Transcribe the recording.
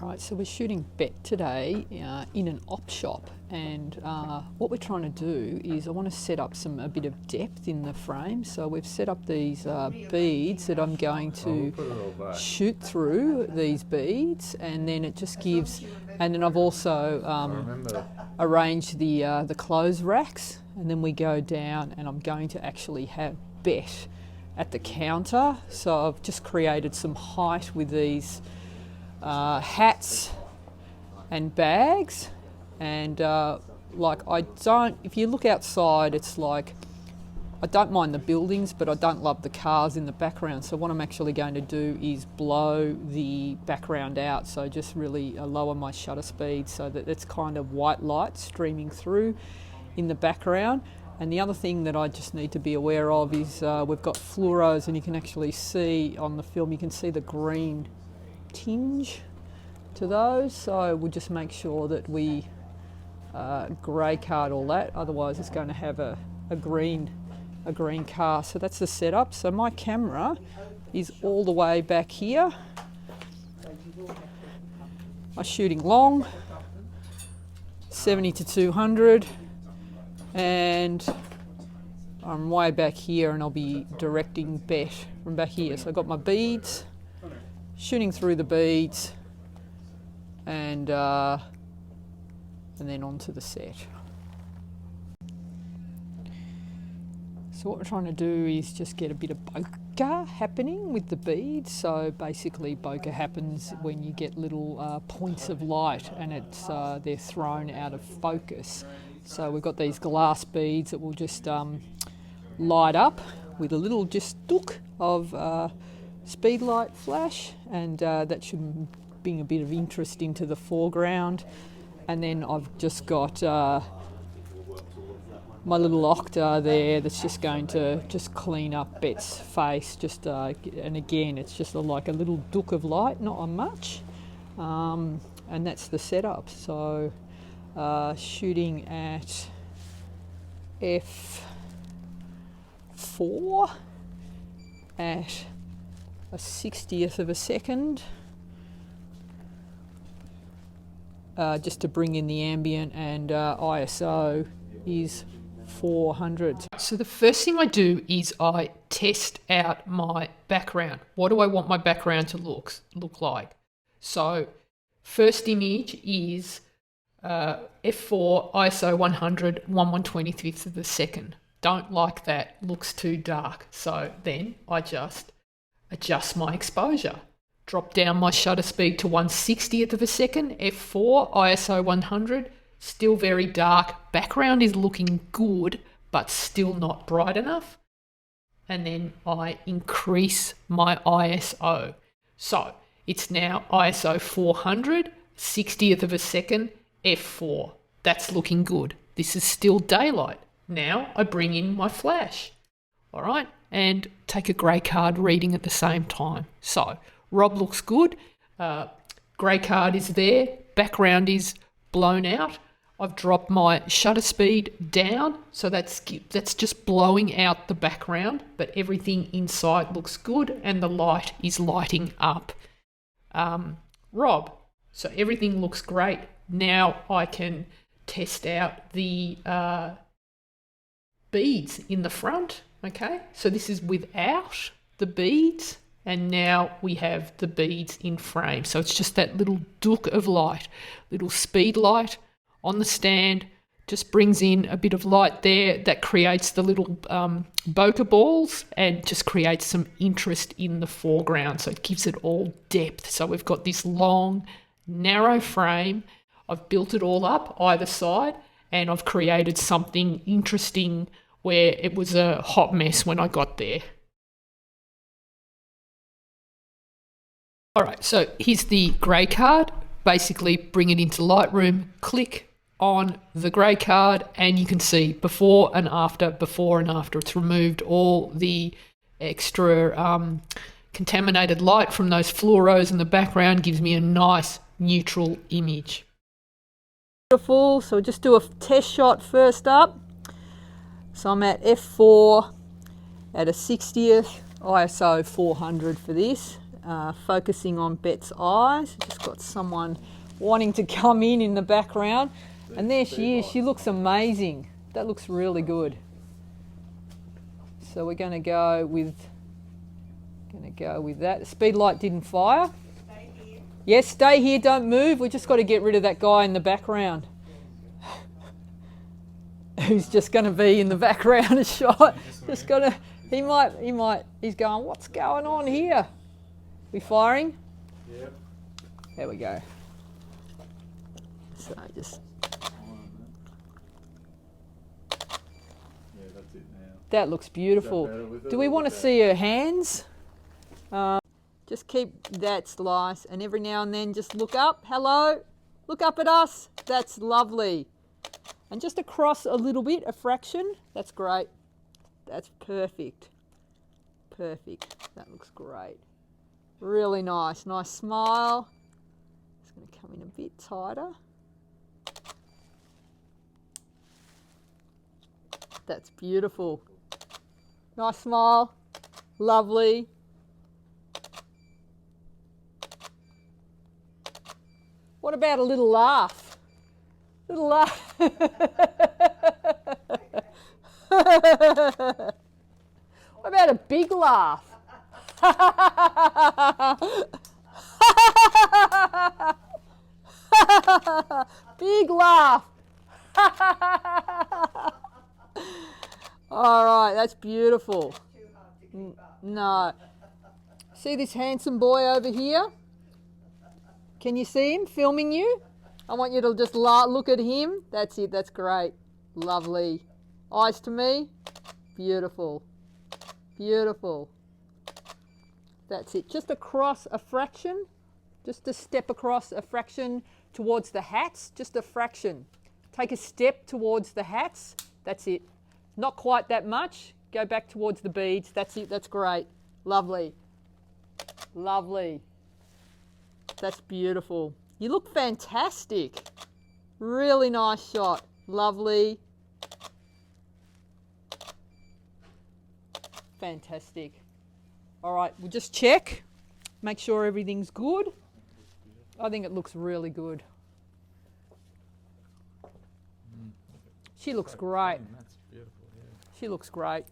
Right, so we're shooting Bet today in an op shop, and what we're trying to do is I want to set up a bit of depth in the frame. So we've set up these beads that I'm going to shoot through these beads, and then it just gives. And then I've also arranged the clothes racks, and then we go down, and I'm going to actually have Bet at the counter. So I've just created some height with these hats and bags, and if you look outside, it's like I don't mind the buildings, but I don't love the cars in the background. So what I'm actually going to do is blow the background out, so just really lower my shutter speed so that it's kind of white light streaming through in the background. And the other thing that I just need to be aware of is we've got fluoros, and you can actually see on the film, you can see the green tinge to those, so we'll just make sure that we grey card all that, otherwise it's going to have a green car. So that's the setup. So my camera is all the way back here. I'm shooting long, 70 to 200, and I'm way back here, and I'll be directing Bet from back here. So I've got my beads, shooting through the beads, and then onto the set. So what we're trying to do is just get a bit of bokeh happening with the beads. So basically bokeh happens when you get little points of light, and they're thrown out of focus. So we've got these glass beads that will just light up with a little just dook of speed light flash, and that should bring a bit of interest into the foreground. And then I've just got my little octa there that's just going to just clean up Bet's face, and again it's just like a little dook of light, not much, and that's the setup. So shooting at f4 at a 60th of a second, just to bring in the ambient, and ISO is 400. So the first thing I do is I test out my background. What do I want my background to look like? So first image is f4 ISO 100 1/125th of a second. Don't like that, looks too dark. So then I just adjust my exposure. Drop down my shutter speed to 1/60th of a second, f4, ISO 100, still very dark. Background is looking good, but still not bright enough. And then I increase my ISO. So it's now ISO 400, 60th of a second, f4. That's looking good. This is still daylight. Now I bring in my flash, all right, and take a grey card reading at the same time. So Rob looks good, grey card is there, background is blown out. I've dropped my shutter speed down, so that's just blowing out the background, but everything inside looks good, and the light is lighting up. Rob, so everything looks great. Now I can test out the beads in the front. Okay, so this is without the beads, and now we have the beads in frame. So it's just that little dook of light, little speed light on the stand, just brings in a bit of light there that creates the little bokeh balls and just creates some interest in the foreground. So it gives it all depth. So we've got this long, narrow frame. I've built it all up either side, and I've created something interesting where it was a hot mess when I got there. All right, so here's the grey card. Basically bring it into Lightroom, click on the grey card, and you can see before and after. It's removed all the extra contaminated light from those fluoros in the background, gives me a nice neutral image. Beautiful, so just do a test shot first up. So I'm at f4 at a 60th, ISO 400 for this. focusing on Bet's eyes. Just got someone wanting to come in the background. And there she is. She looks amazing. That looks really good. So we're going to go with that. The speed light didn't fire. Stay here. Yes, stay here. Don't move. We just got to get rid of that guy in the background. Who's just going to be in the background shot. Just got to. He might. He's going. What's going on here? We firing? Yep. There we go. So just. Yeah, that's it now. That looks beautiful. Do we want to see her hands? Just keep that slice, and every now and then just look up. Hello, look up at us. That's lovely. And just across a little bit, a fraction. That's great. That's perfect. Perfect. That looks great. Really nice. Nice smile. It's going to come in a bit tighter. That's beautiful. Nice smile. Lovely. What about a little laugh? Little laugh. What about a big laugh? Big laugh. All right, that's beautiful. No. See this handsome boy over here? Can you see him filming you? I want you to just look at him. That's it. That's great. Lovely. Eyes to me. Beautiful. Beautiful. That's it. Just across a fraction. Just a step across a fraction towards the hats. Just a fraction. Take a step towards the hats. That's it. Not quite that much. Go back towards the beads. That's it. That's great. Lovely. Lovely. That's beautiful. You look fantastic. Really nice shot. Lovely. Fantastic. All right, we'll just check. Make sure everything's good. I think it looks really good. She looks great. That's beautiful, yeah. She looks great.